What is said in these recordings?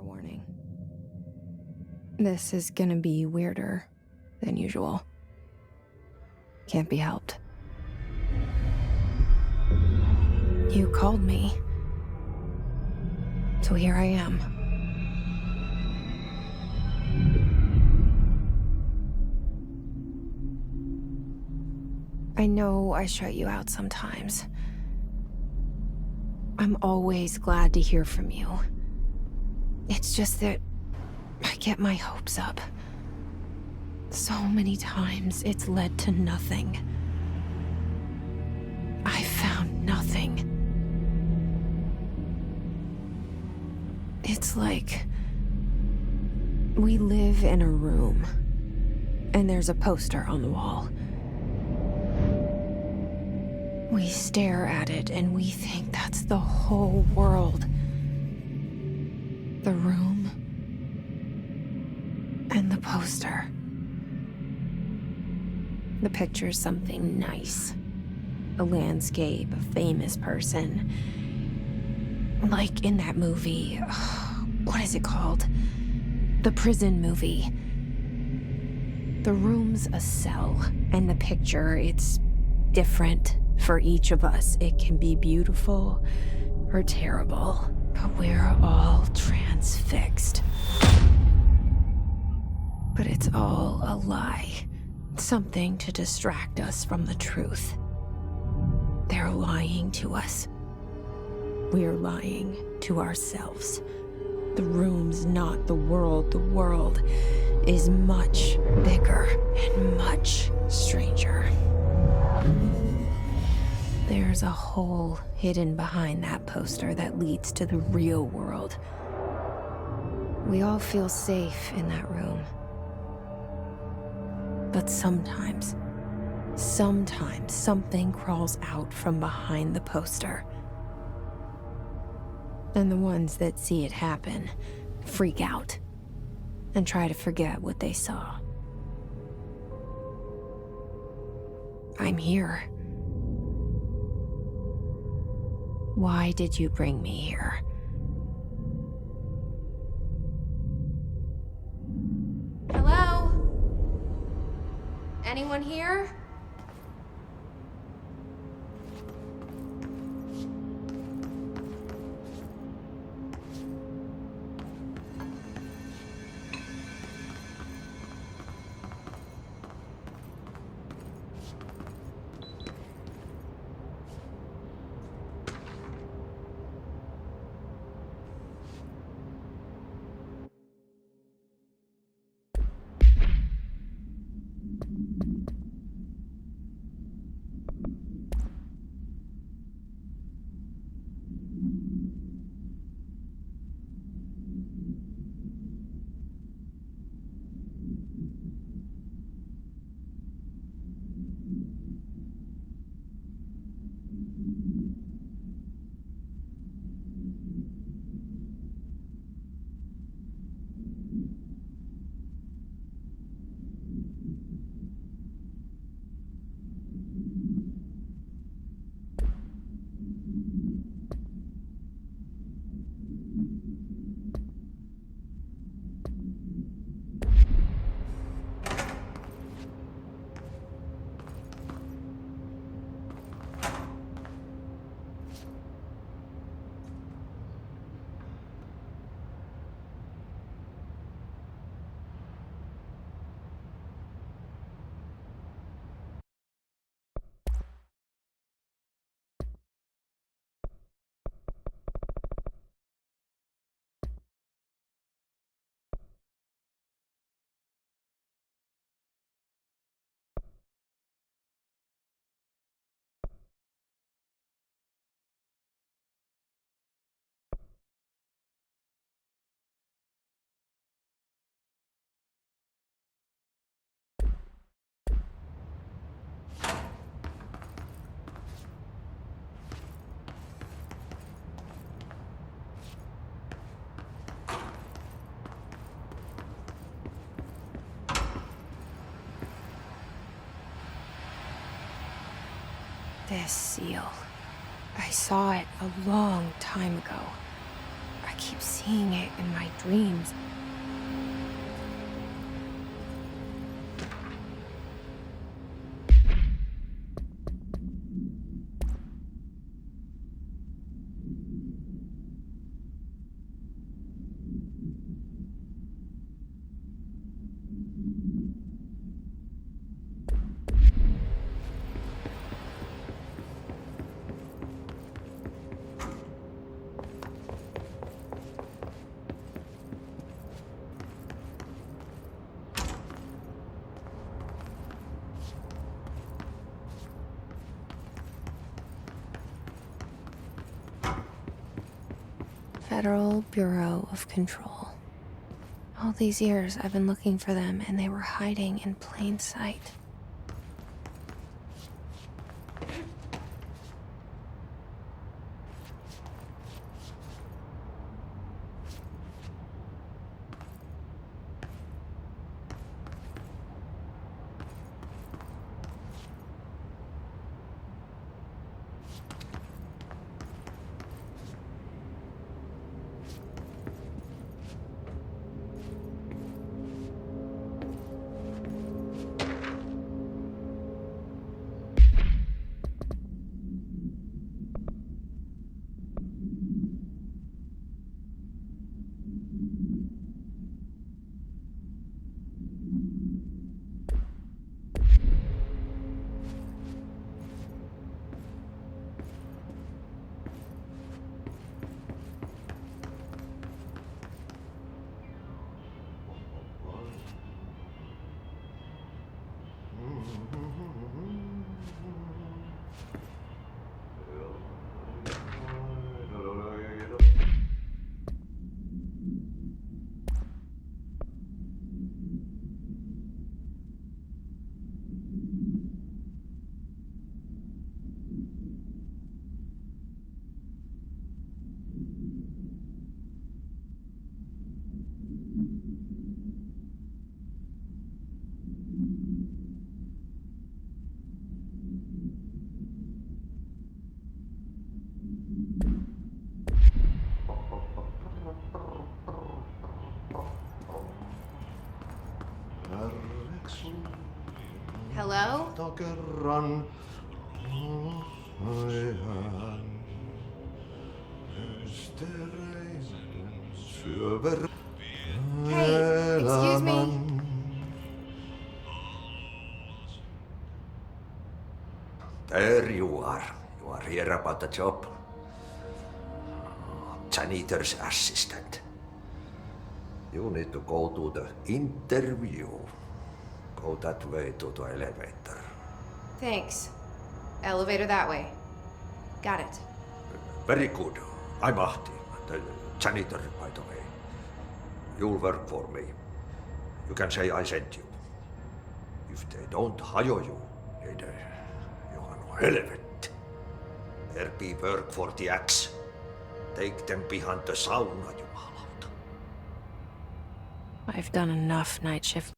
warning. This is gonna be weirder than usual. Can't be helped. You called me. So here I am. I know I shut you out sometimes. I'm always glad to hear from you. It's just that I get my hopes up. So many times it's led to nothing. I found nothing. It's like we live in a room, and there's a poster on the wall. We stare at it and we think that's the whole world. The room and the poster. The picture's something nice. A landscape, a famous person. Like in that movie, what is it called? The prison movie. The room's a cell, and the picture, it's different for each of us. It can be beautiful or terrible, but we're all transfixed. But it's all a lie. Something to distract us from the truth. They're lying to us. We're lying to ourselves. The room's not the world. The world is much bigger and much stranger. There's a hole hidden behind that poster that leads to the real world. We all feel safe in that room. But sometimes something crawls out from behind the poster. And the ones that see it happen freak out and try to forget what they saw. I'm here. Why did you bring me here? Hello? Anyone here? This seal. I saw it a long time ago. I keep seeing it in my dreams. Federal Bureau of Control. All these years I've been looking for them, and they were hiding in plain sight. Hello? Hey, excuse me. There you are. You are here about the job. Janitor's assistant. You need to go to the interview. Go that way to the elevator. Thanks. Elevator that way. Got it. Very good. I'm Ahti, the janitor, by the way. You'll work for me. You can say I sent you. If they don't hire you, niin Johan on helvet. There be work for the axe. Take them behind the sauna, jumalauta. I've done enough night shift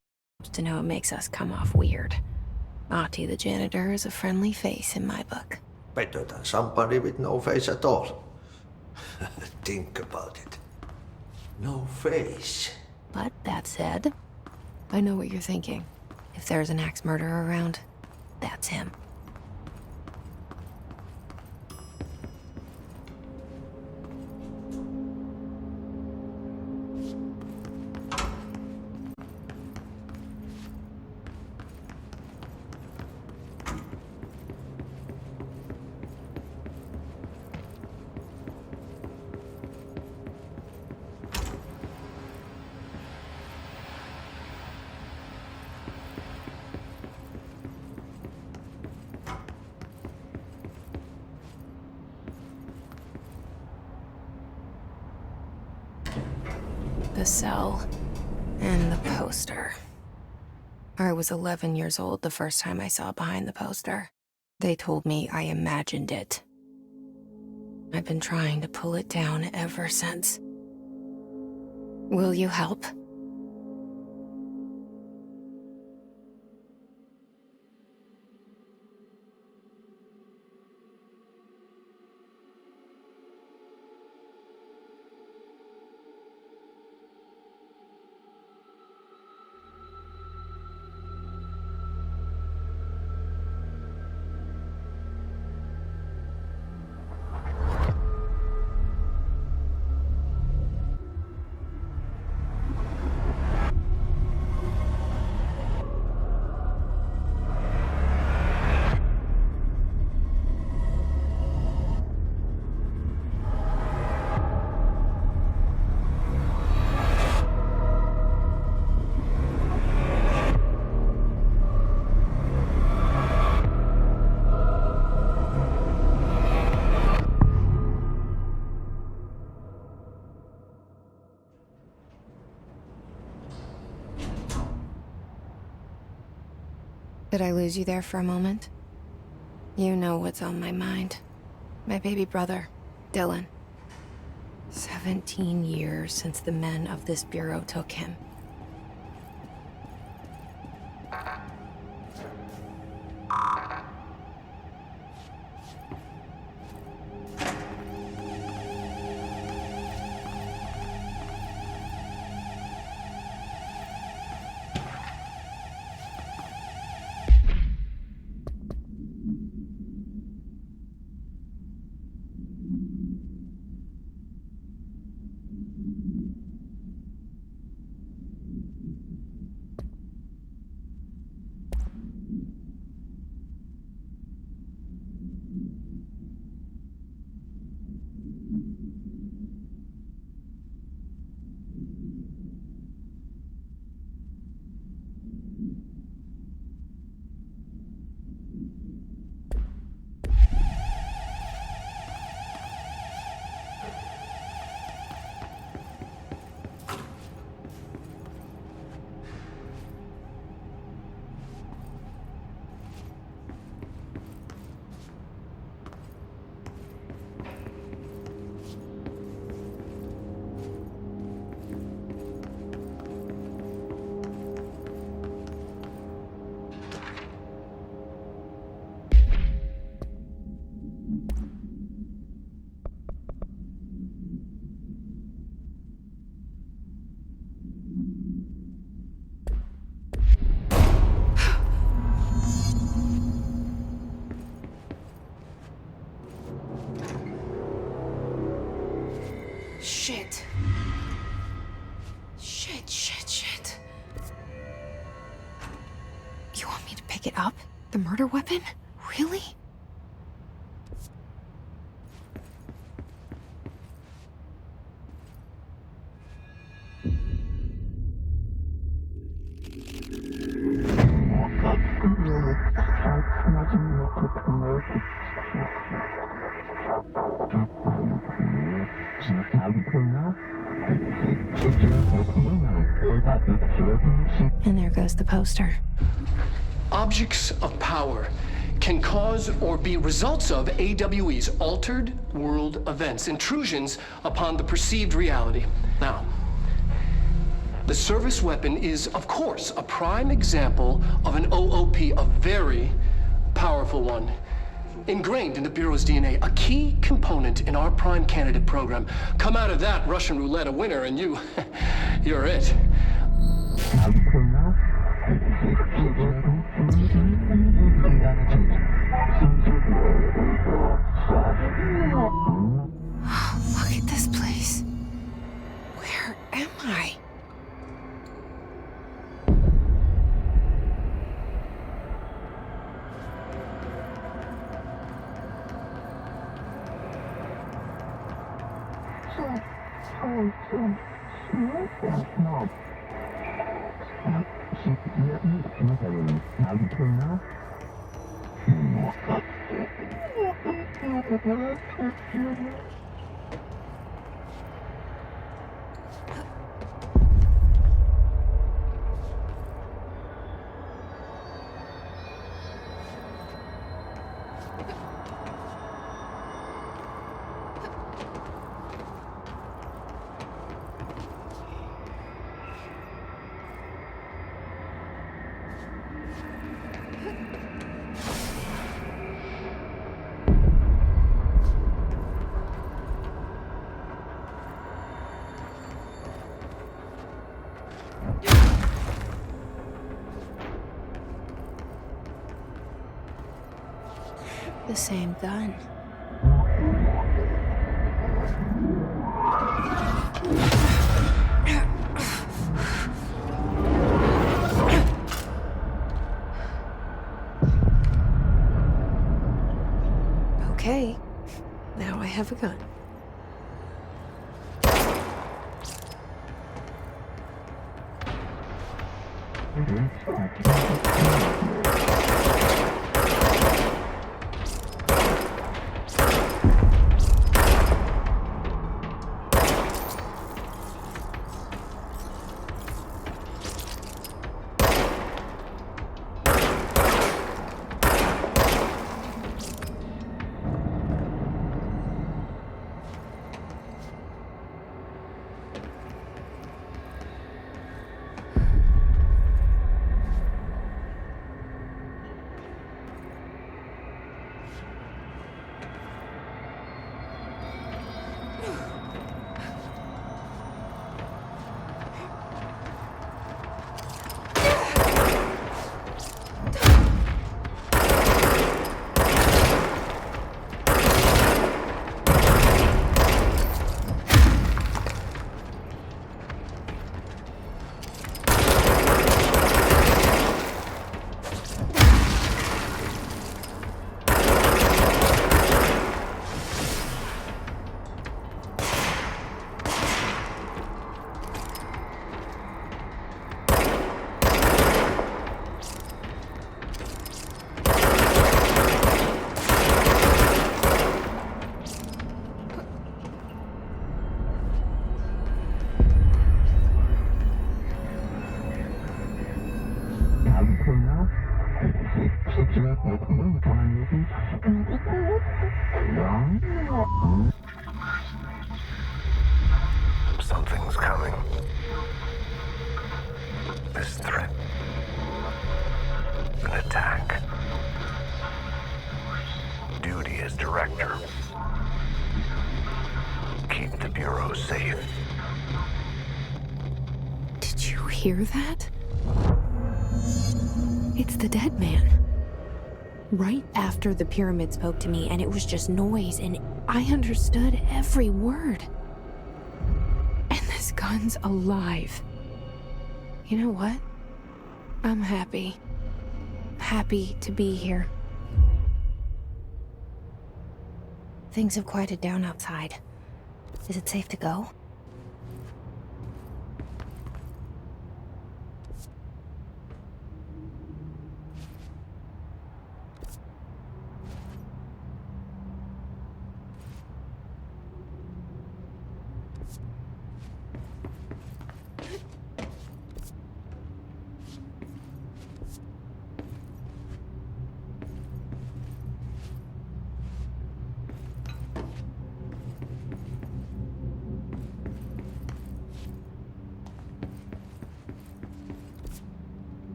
to know it makes us come off weird. Ahti the janitor is a friendly face in my book. Better than somebody with no face at all. Think about it. No face. But that said, I know what you're thinking. If there's an axe murderer around, that's him. The cell and the poster. I was 11 years old the first time I saw behind the poster. They told me I imagined it. I've been trying to pull it down ever since. Will you help? Did I lose you there for a moment? You know what's on my mind. My baby brother, Dylan. 17 years since the men of this bureau took him. Shit. Shit. You want me to pick it up? The murder weapon? Really? And there goes the poster. Objects of power can cause or be results of AWE's altered world events, intrusions upon the perceived reality. Now, the service weapon is, of course, a prime example of an OOP, a very powerful one. Ingrained in the Bureau's DNA, a key component in our prime candidate program. Come out of that Russian roulette a winner and you're it. Look at this place. Where am I? The same gun. Okay, now I have a gun. hear that? It's the dead man. Right after the pyramid spoke to me, and it was just noise, and I understood every word. And this gun's alive. You know what? I'm happy. Happy to be here. Things have quieted down outside. Is it safe to go?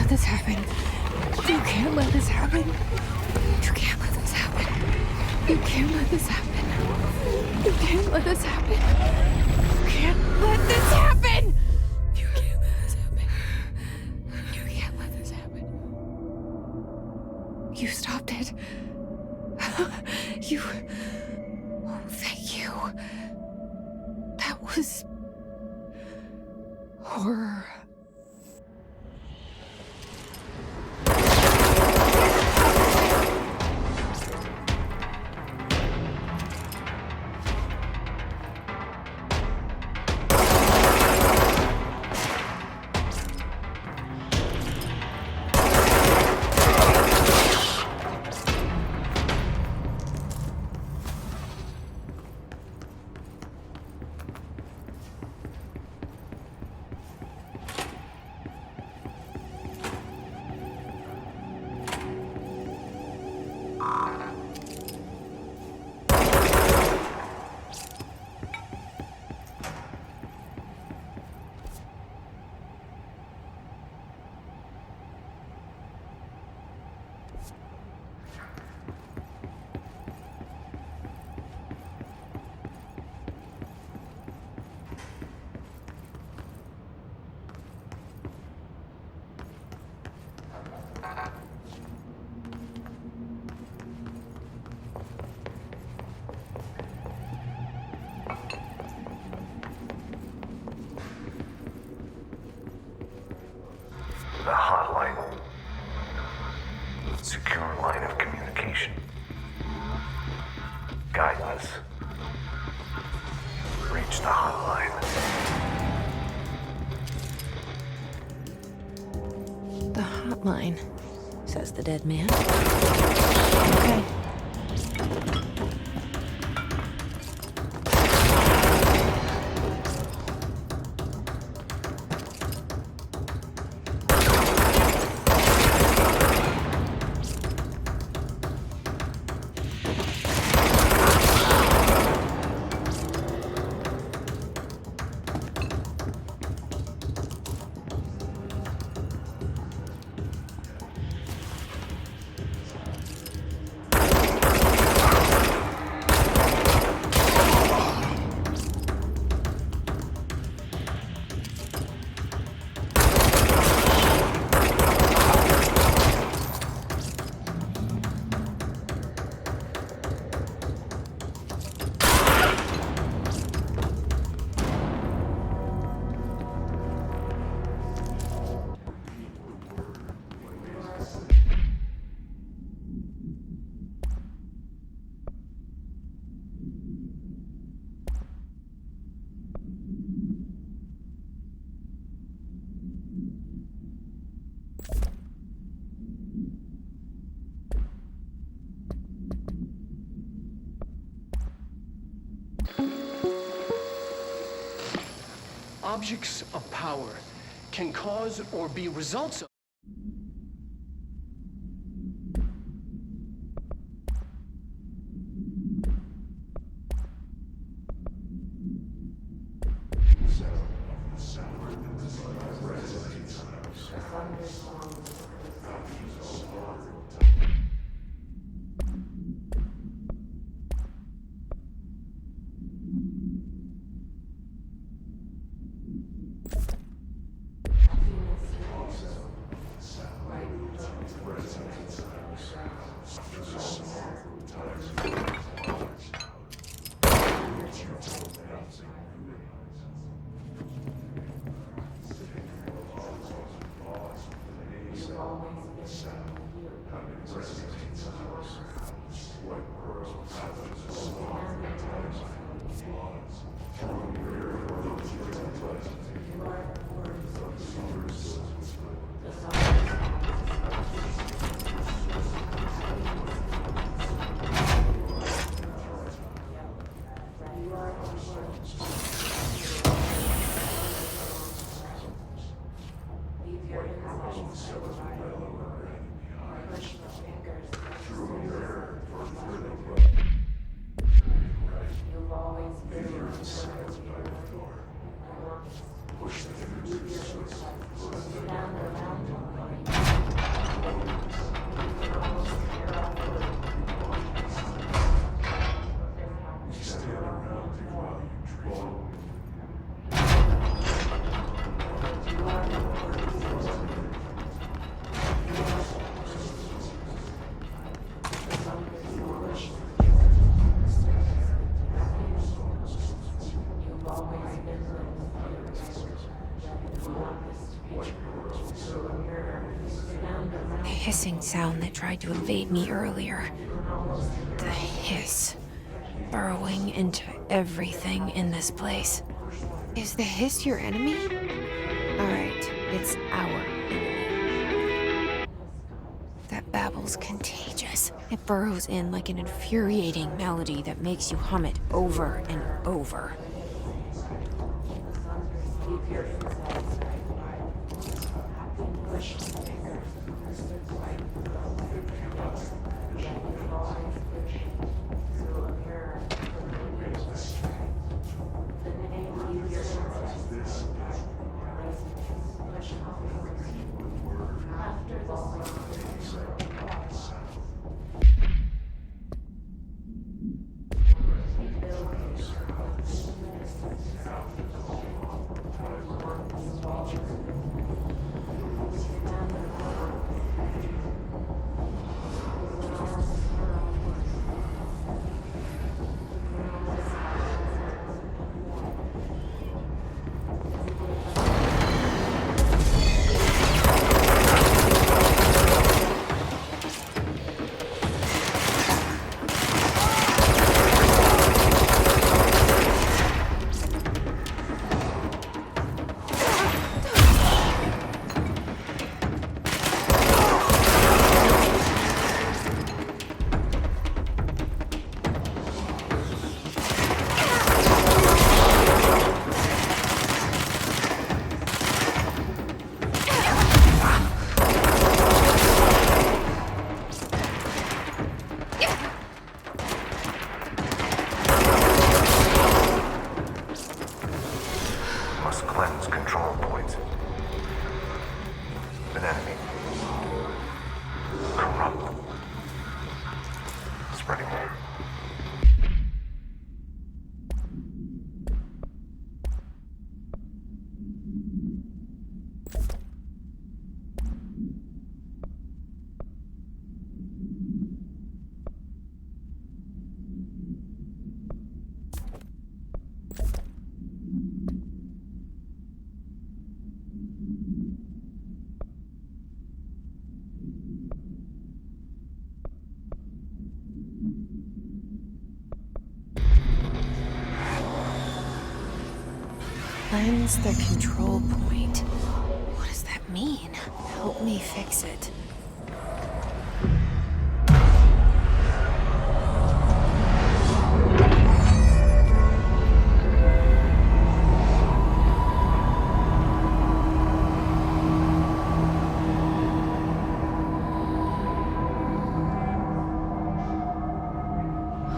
This happen. You can't let this happen. You can't let this happen. You can't let this happen. You can't let this happen. You can't let this happen. You can't let this happen. You can't let this happen. You stopped it. You. Oh, thank you. That was horror. The hotline. Secure line of communication. Guidance. Reach the hotline. The hotline, says the dead man. Okay. Objects of power can cause or be results of Hissing sound that tried to evade me earlier. The hiss. Burrowing into everything in this place. Is the hiss your enemy? Alright, it's our enemy. That babble's contagious. It burrows in like an infuriating melody that makes you hum it over and over. Must cleanse control points. An enemy. Corrupt. Spreading more. Cleanse the control point. What does that mean? Help me fix it.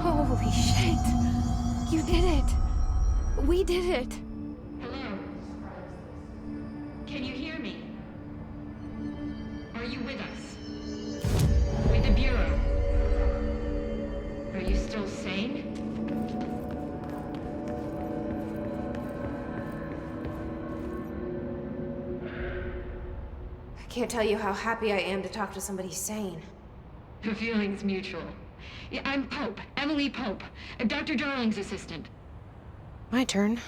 Holy shit! You did it! We did it! Hello? Can you hear me? Can't tell you how happy I am to talk to somebody sane. The feeling's mutual. Yeah, I'm Pope, Emily Pope, Dr. Darling's assistant. My turn.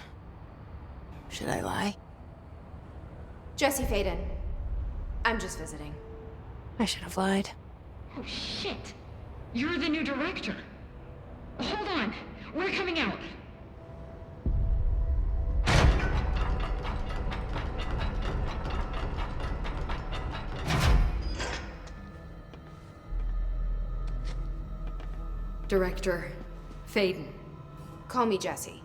Should I lie? Jesse Faden. I'm just visiting. I should have lied. Oh, shit. You're the new director. Hold on. We're coming out. Director Faden. Call me Jesse.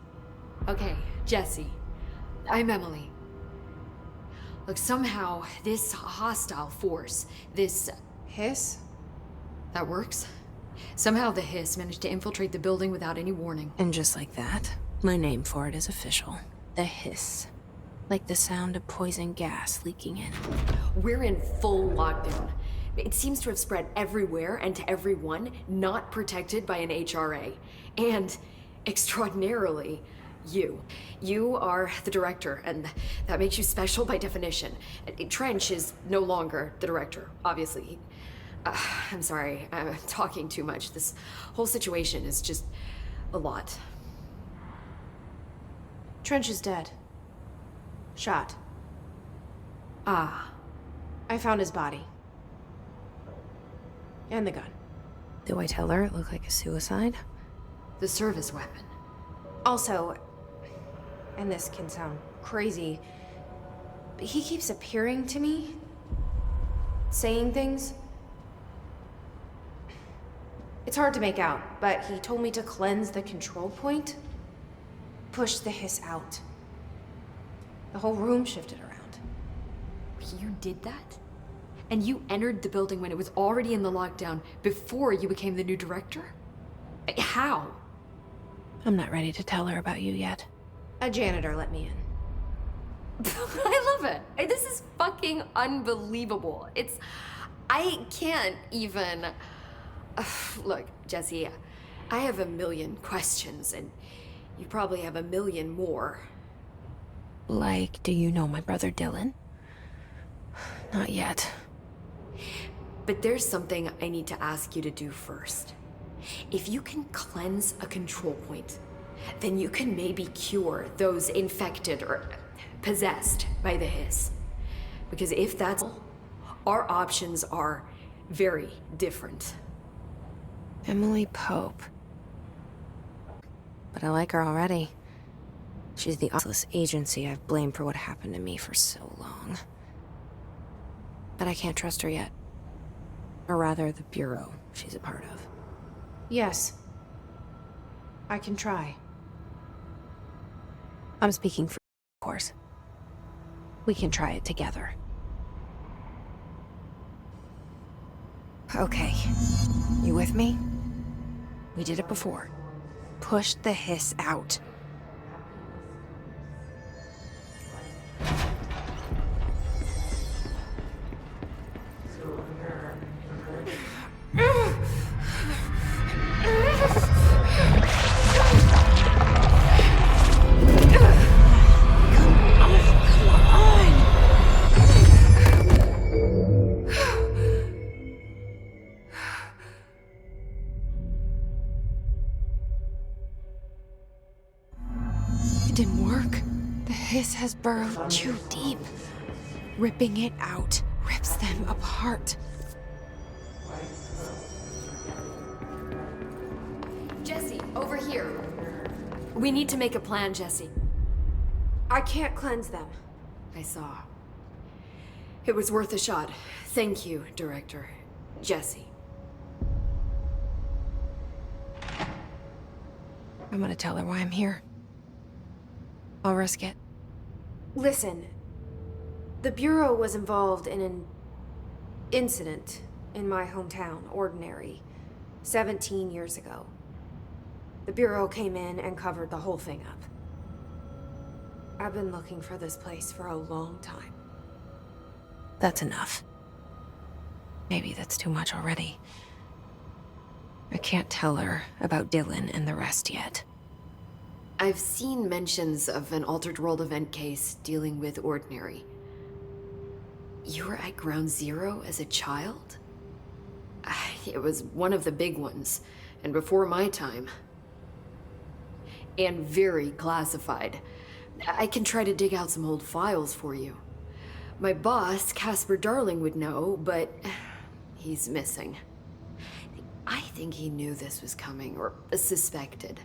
Okay, Jesse. I'm Emily. Look, somehow this hostile force, this... Hiss? that works? Somehow the Hiss managed to infiltrate the building without any warning. And just like that, my name for it is official. The hiss. Like the sound of poison gas leaking in. We're in full lockdown. It seems to have spread everywhere and to everyone not protected by an HRA. And, extraordinarily, you. You are the director, and that makes you special by definition. Trench is no longer the director, obviously. I'm sorry, I'm talking too much. This whole situation is just a lot. Trench is dead. Shot. Ah. I found his body. And the gun. Do I tell her it looked like a suicide? The service weapon. Also, and this can sound crazy, but he keeps appearing to me, saying things. It's hard to make out, but he told me to cleanse the control point, push the hiss out. The whole room shifted around. You did that? And you entered the building when it was already in the lockdown before you became the new director? How? I'm not ready to tell her about you yet. A janitor let me in. I love it. This is fucking unbelievable. I can't even... Look, Jesse, I have a million questions, and you probably have a million more. Like, do you know my brother Dylan? Not yet. But there's something I need to ask you to do first. If you can cleanse a control point, then you can maybe cure those infected or possessed by the hiss. Because if that's all, our options are very different. Emily Pope. But I like her already. She's the useless agency I've blamed for what happened to me for so long. But I can't trust her yet. Or rather, the Bureau she's a part of. Yes. I can try. I'm speaking for, of course. We can try it together. Okay. You with me? We did it before. Push the hiss out. Has burrowed too deep. Ripping it out rips them apart. Jesse, over here. We need to make a plan, Jesse. I can't cleanse them. I saw. It was worth a shot. Thank you, Director. Jesse. I'm gonna tell her why I'm here. I'll risk it. Listen, the Bureau was involved in an incident in my hometown, Ordinary, 17 years ago. The Bureau came in and covered the whole thing up. I've been looking for this place for a long time. That's enough. Maybe that's too much already. I can't tell her about Dylan and the rest yet. I've seen mentions of an Altered World event case dealing with Ordinary. You were at Ground Zero as a child? It was one of the big ones, and before my time. And very classified. I can try to dig out some old files for you. My boss, Casper Darling, would know, but he's missing. I think he knew this was coming, or suspected.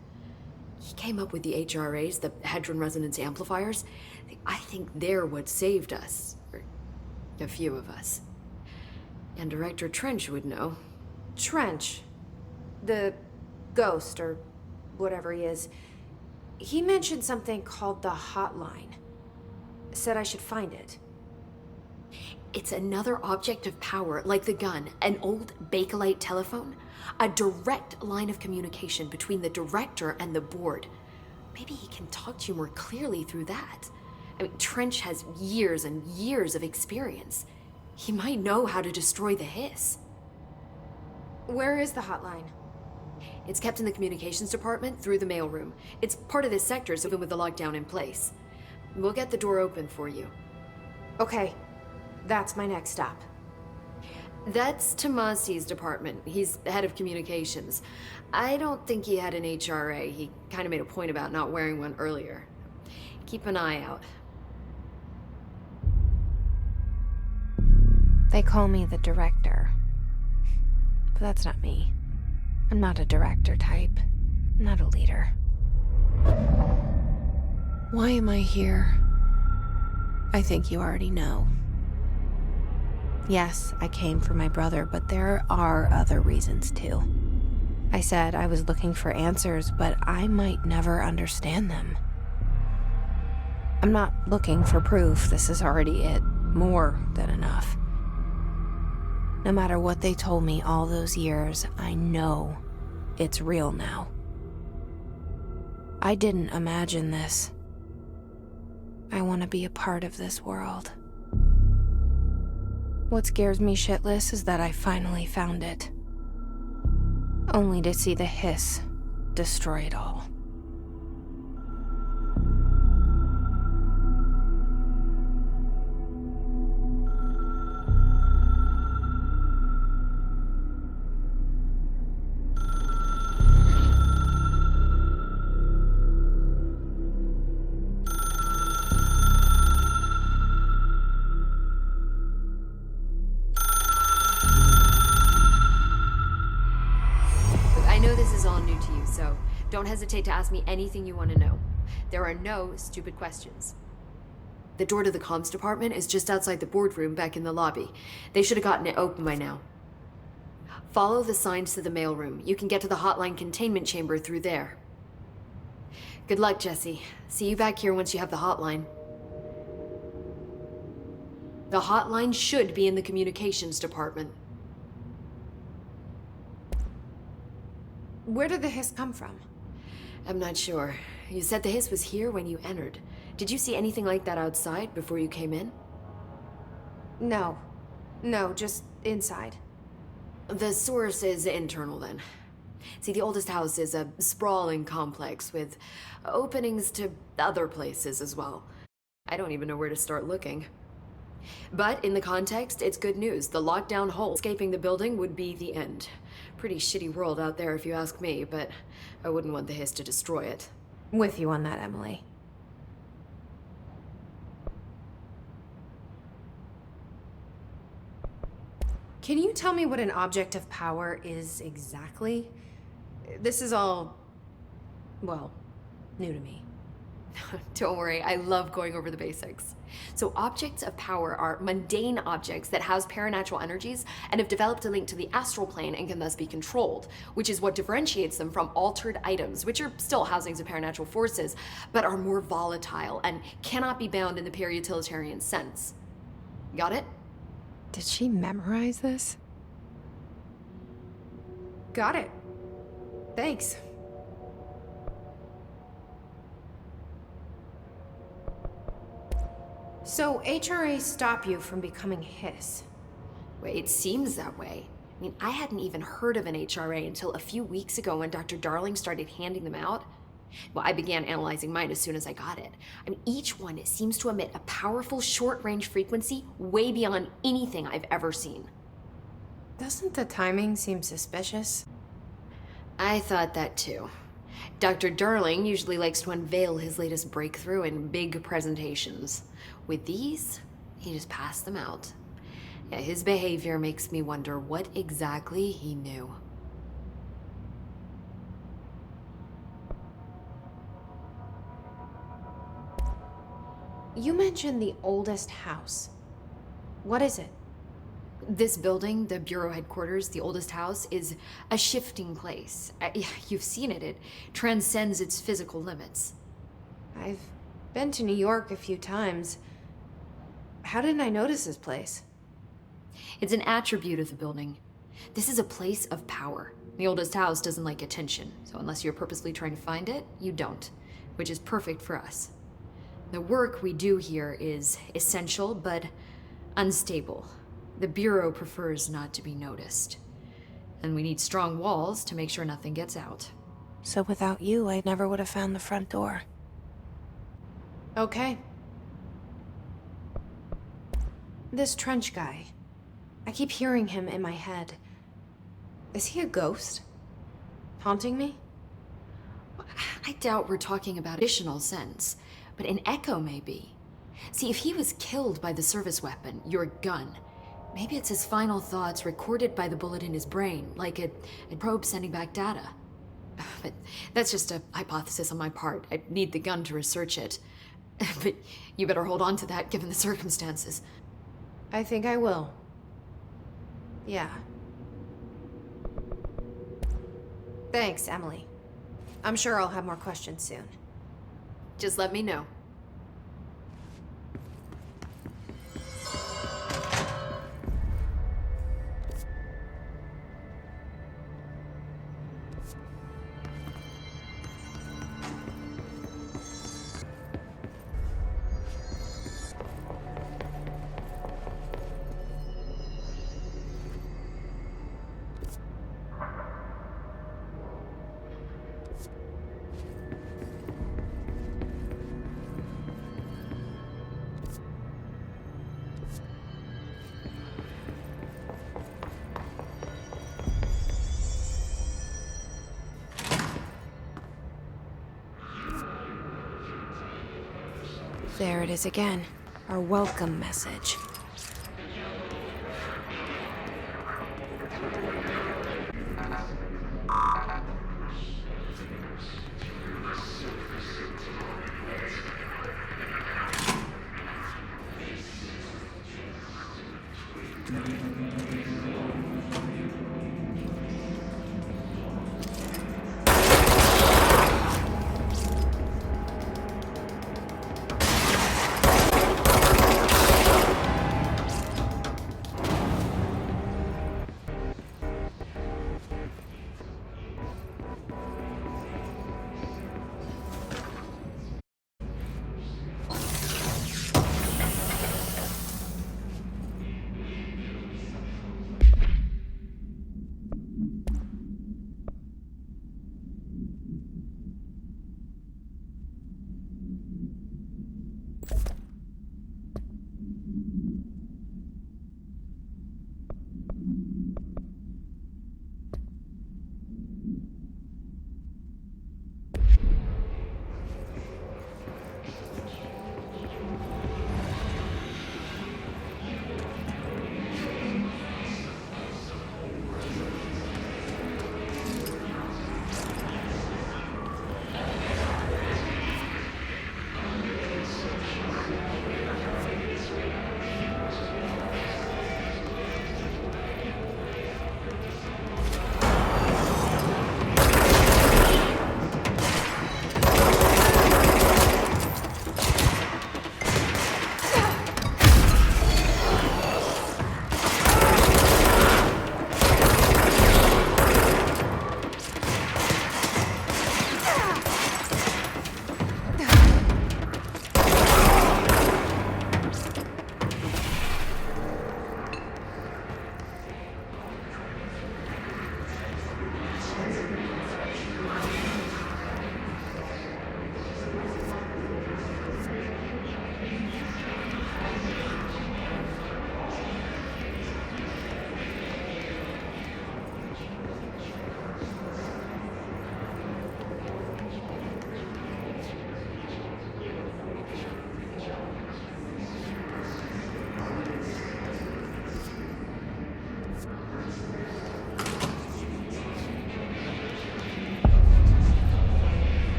He came up with the HRAs, the Hadron Resonance Amplifiers. I think they're what saved us. Or a few of us. And Director Trench would know. Trench. The ghost, or whatever he is. He mentioned something called the Hotline. Said I should find it. It's another object of power, like the gun, an old Bakelite telephone. A direct line of communication between the director and the board. Maybe he can talk to you more clearly through that. I mean, Trench has years and years of experience. He might know how to destroy the Hiss. Where is the hotline? It's kept in the communications department through the mailroom. It's part of this sector, so even with the lockdown in place. We'll get the door open for you. Okay, that's my next stop. That's Tomasi's department. He's head of communications. I don't think he had an HRA. He kind of made a point about not wearing one earlier. Keep an eye out. They call me the director. But that's not me. I'm not a director type. I'm not a leader. Why am I here? I think you already know. Yes, I came for my brother, but there are other reasons too. I said I was looking for answers, but I might never understand them. I'm not looking for proof. This is already it. More than enough. No matter what they told me all those years, I know it's real now. I didn't imagine this. I want to be a part of this world. What scares me shitless is that I finally found it. Only to see the Hiss destroy it all. Don't hesitate to ask me anything you want to know. There are no stupid questions. The door to the comms department is just outside the boardroom back in the lobby. They should have gotten it open by now. Follow the signs to the mailroom. You can get to the hotline containment chamber through there. Good luck, Jesse. See you back here once you have the hotline. The hotline should be in the communications department. Where did the Hiss come from? I'm not sure. You said the Hiss was here when you entered. Did you see anything like that outside before you came in? No. No, just inside. The source is internal then. See, the oldest house is a sprawling complex with openings to other places as well. I don't even know where to start looking. But in the context, it's good news. The lockdown hole escaping the building would be the end. Pretty shitty world out there if you ask me, but I wouldn't want the Hiss to destroy it. With you on that, Emily. Can you tell me what an object of power is exactly? This is all, well, new to me. Don't worry, I love going over the basics. So objects of power are mundane objects that house paranatural energies and have developed a link to the astral plane and can thus be controlled, which is what differentiates them from altered items, which are still housings of paranatural forces, but are more volatile and cannot be bound in the pure utilitarian sense. Got it? Did she memorize this? Got it. Thanks. So HRAs stop you from becoming Hiss? Wait, it seems that way. I mean, I hadn't even heard of an HRA until a few weeks ago when Dr. Darling started handing them out. Well, I began analyzing mine as soon as I got it. I mean, each one seems to emit a powerful short-range frequency way beyond anything I've ever seen. Doesn't the timing seem suspicious? I thought that too. Dr. Darling usually likes to unveil his latest breakthrough in big presentations. With these, he just passed them out. Yeah, his behavior makes me wonder what exactly he knew. You mentioned the oldest house. What is it? This building, the Bureau headquarters, the oldest house, is a shifting place. Yeah, you've seen it. It transcends its physical limits. I've been to New York a few times. How didn't I notice this place? It's an attribute of the building. This is a place of power. The oldest house doesn't like attention, so unless you're purposely trying to find it, you don't, which is perfect for us. The work we do here is essential, but unstable. The Bureau prefers not to be noticed. And we need strong walls to make sure nothing gets out. So without you, I never would have found the front door. Okay. This Trench guy. I keep hearing him in my head. Is he a ghost? Haunting me? I doubt we're talking about additional sense, but an echo maybe. See, if he was killed by the service weapon, your gun, maybe it's his final thoughts recorded by the bullet in his brain, like a probe sending back data. But that's just a hypothesis on my part. I need the gun to research it. But you better hold on to that given the circumstances. I think I will. Yeah. Thanks, Emily. I'm sure I'll have more questions soon. Just let me know. There it is again. Our welcome message.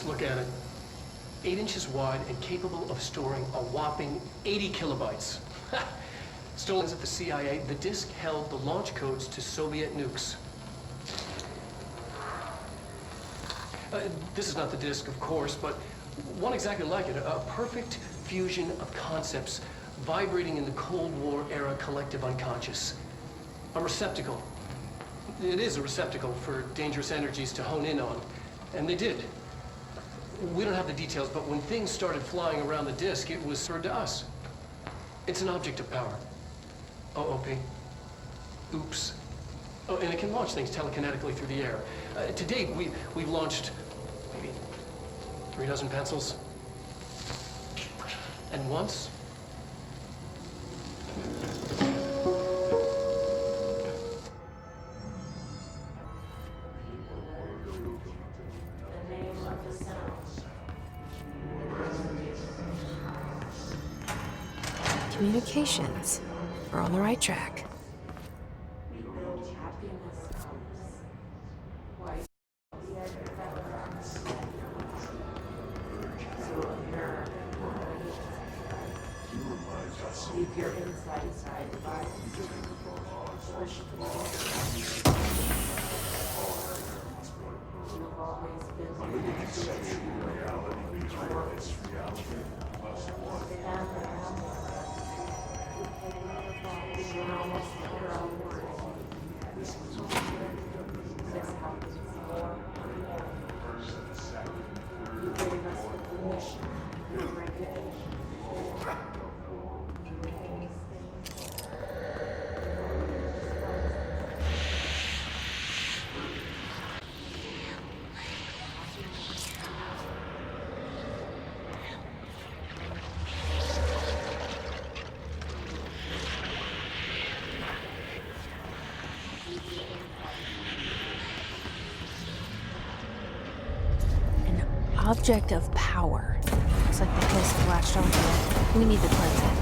Just look at it. 8 inches wide and capable of storing a whopping 80 kilobytes. Stolen at the CIA, the disk held the launch codes to Soviet nukes. This is not the disk, of course, but one exactly like it. A perfect fusion of concepts vibrating in the Cold War era collective unconscious. A receptacle. It is a receptacle for dangerous energies to hone in on. And they did. We don't have the details, but when things started flying around the disk, it was heard to us. It's an object of power. OOP. Oops. Oh, and it can launch things telekinetically through the air. To date, we've launched maybe 3 dozen pencils. And once, Communications. We're on the right track. Object of power. Looks like the place is latched onto it. We need to cleanse it.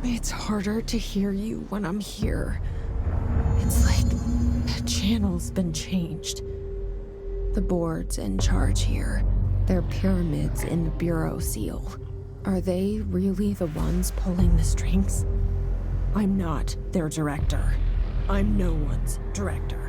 It's harder to hear you when I'm here. It's like the channel's been changed. The board's in charge here. They're pyramids in the Bureau seal. Are they really the ones pulling the strings? I'm not their director. I'm no one's director.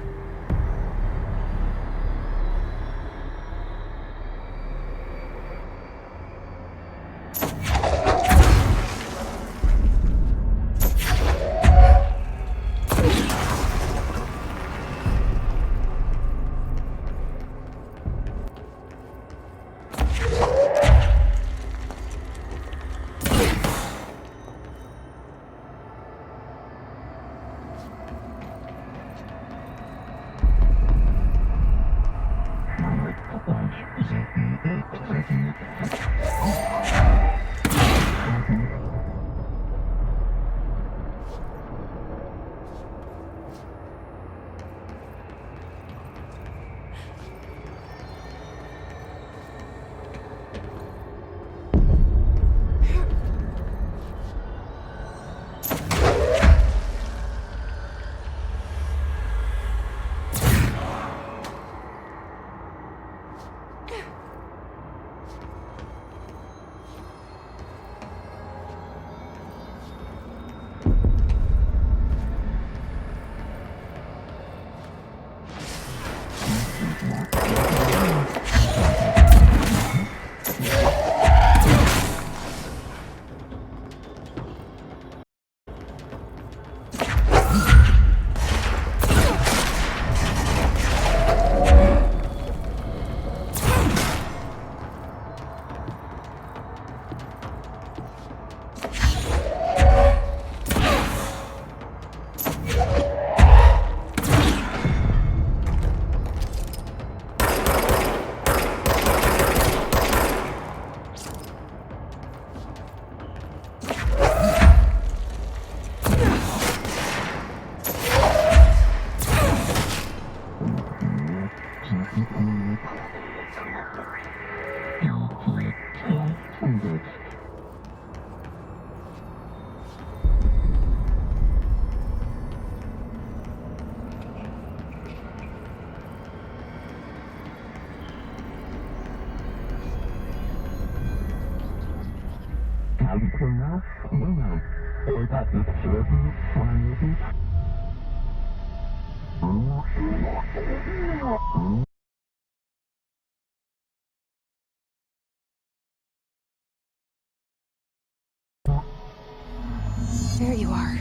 There you are.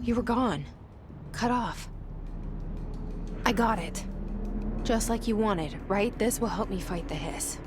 You were gone. Cut off. I got it. Just like you wanted, right? This will help me fight the hiss.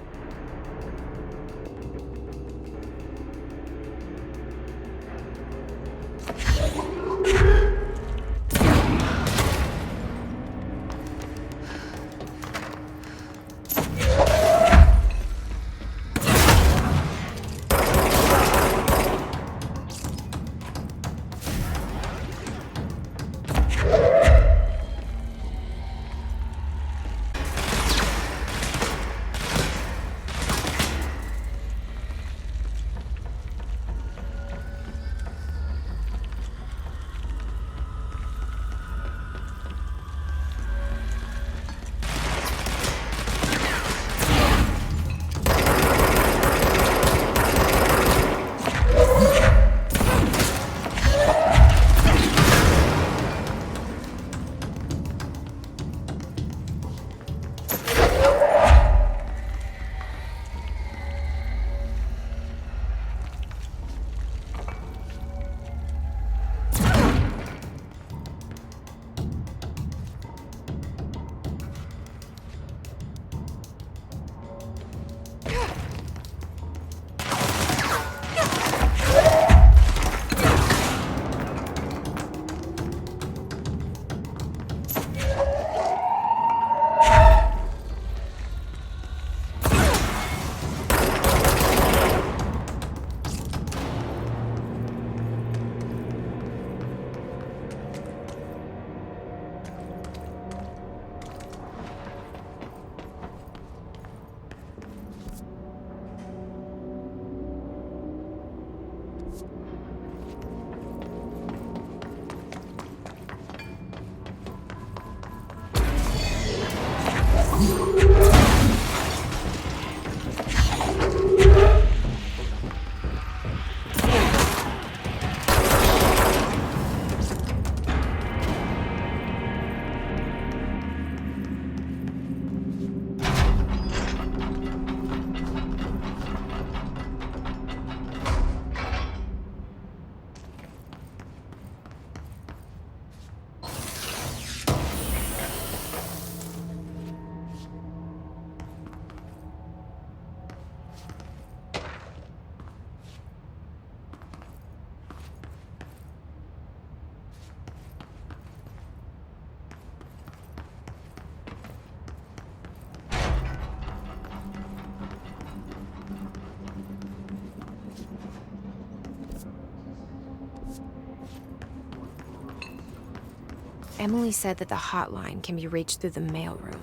Emily said that the hotline can be reached through the mailroom.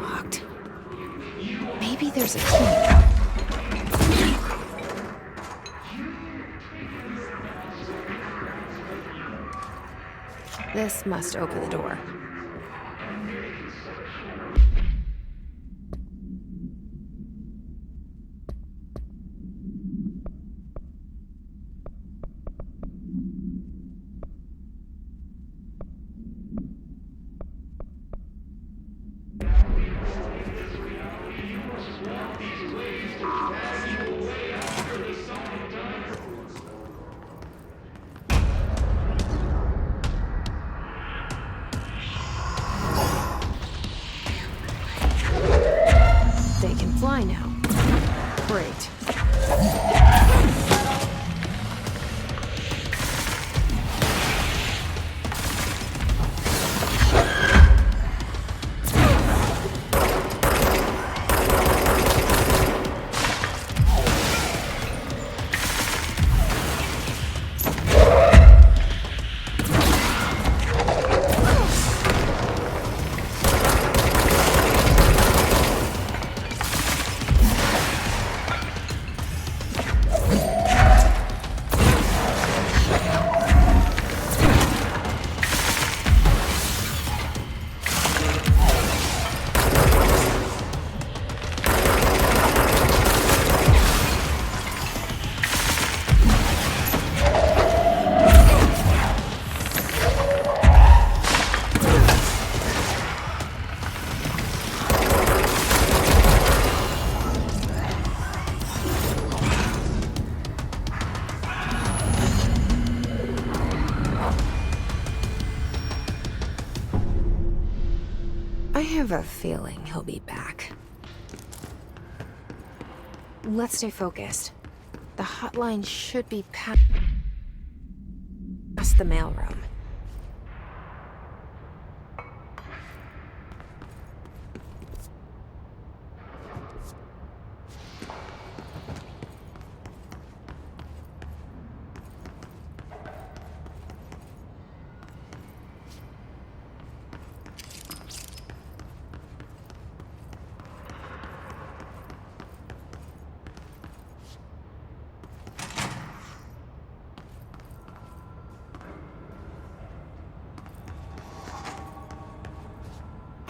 Locked. Maybe there's a key. This must open the door. They can fly now. Great. I have a feeling he'll be back. Let's stay focused. The hotline should be past the mailroom.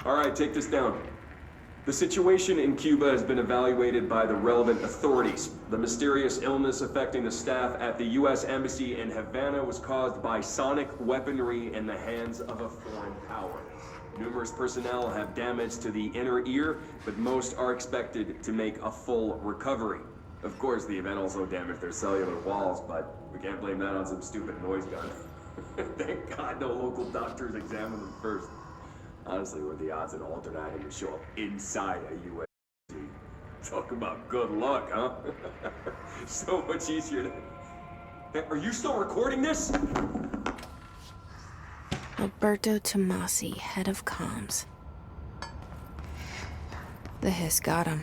All right, take this down. The situation in Cuba has been evaluated by the relevant authorities. The mysterious illness affecting the staff at the U.S. Embassy in Havana was caused by sonic weaponry in the hands of a foreign power. Numerous personnel have damage to the inner ear, but most are expected to make a full recovery. Of course, the event also damaged their cellular walls, but we can't blame that on some stupid noise gun. Thank God no local doctors examined them first. Honestly, what are the odds an alternate item would show up inside a USC? Talk about good luck, huh? So much easier to... Hey, are you still recording this? Alberto Tomasi, head of comms. The hiss got him.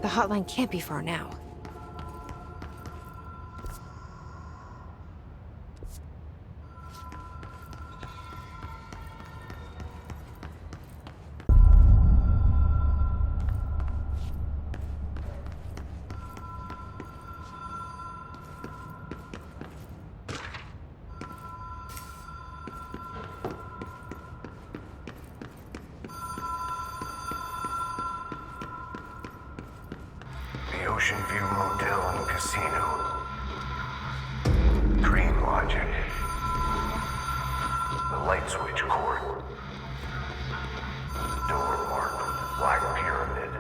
The hotline can't be far now. The Ocean View Motel and Casino. Dream Logic. The Light Switch Court. Door marked with the Black Pyramid.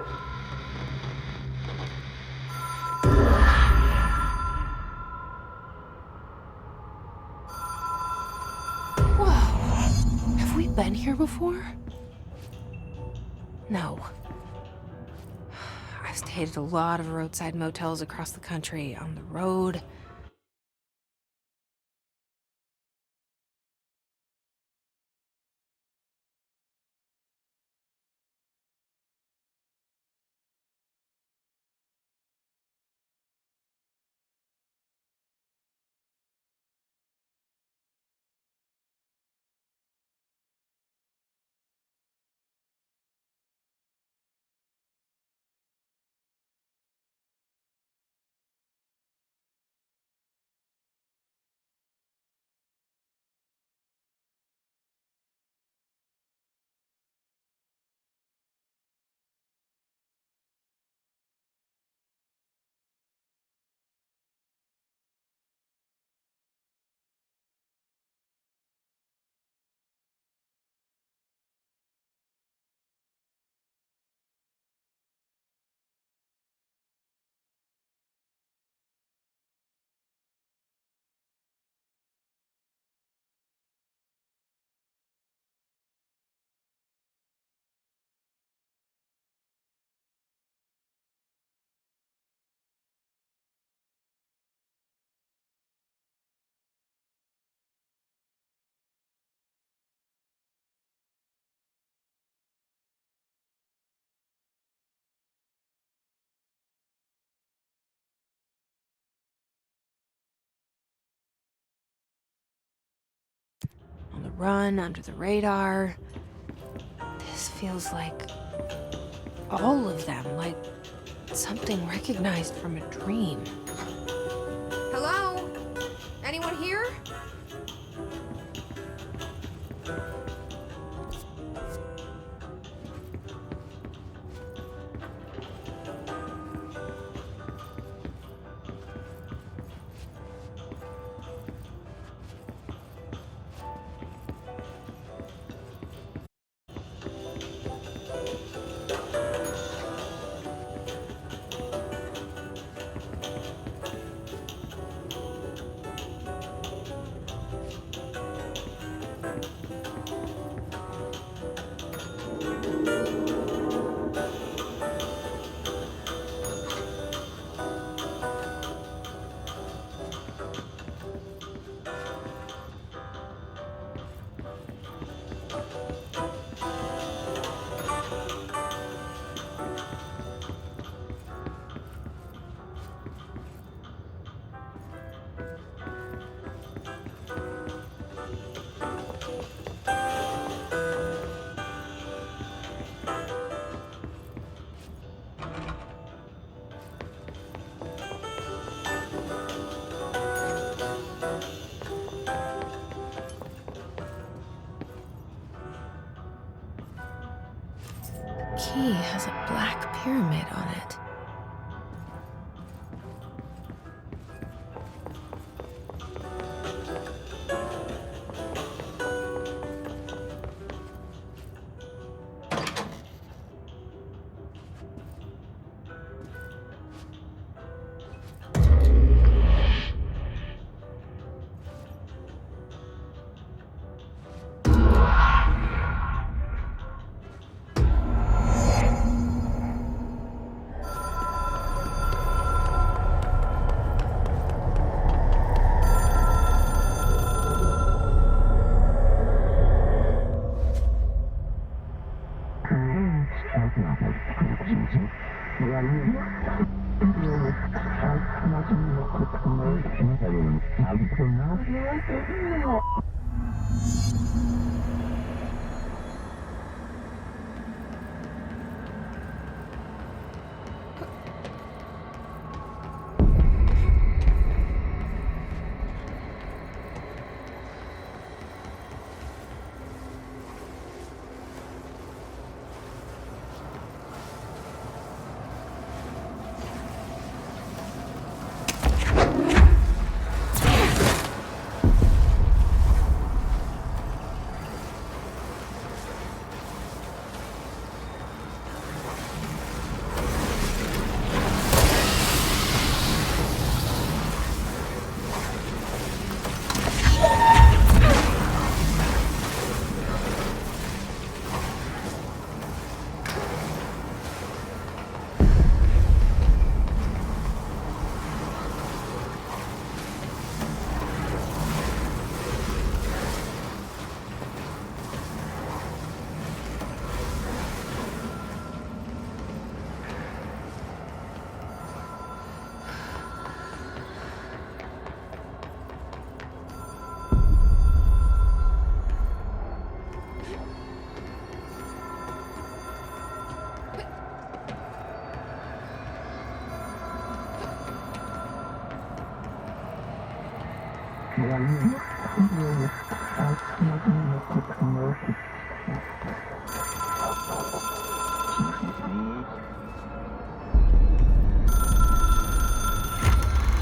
Whoa. Have we been here before? No. I've stayed at a lot of roadside motels across the country, on the road. On the run, under the radar. This feels like all of them, like something recognized from a dream. Hello? Anyone here? black pyramid on it.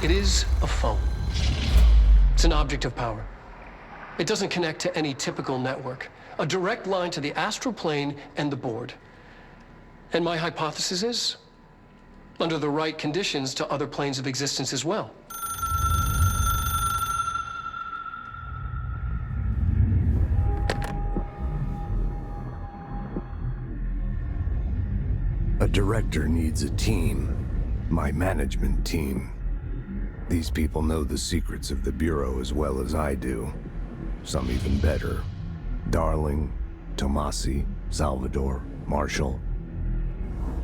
It is a phone. It's an object of power. It doesn't connect to any typical network. A direct line to the astral plane and the board. And my hypothesis is, under the right conditions, to other planes of existence as well. A director needs a team. My management team. These people know the secrets of the Bureau as well as I do. Some even better. Darling, Tomasi, Salvador, Marshall.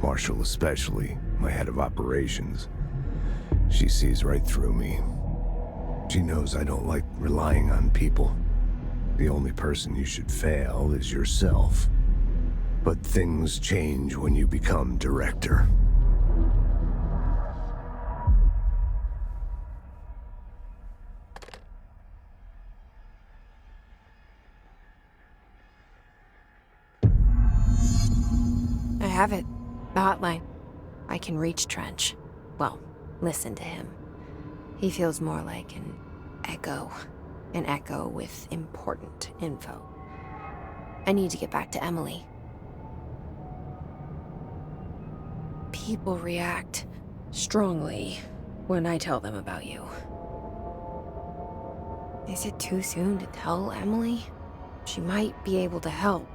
Marshall especially, my head of operations. She sees right through me. She knows I don't like relying on people. The only person you should fail is yourself. But things change when you become director. I have it. The hotline. I can reach Trench. Well, listen to him. He feels more like an echo. An echo with important info. I need to get back to Emily. People react strongly when I tell them about you. Is it too soon to tell Emily? She might be able to help.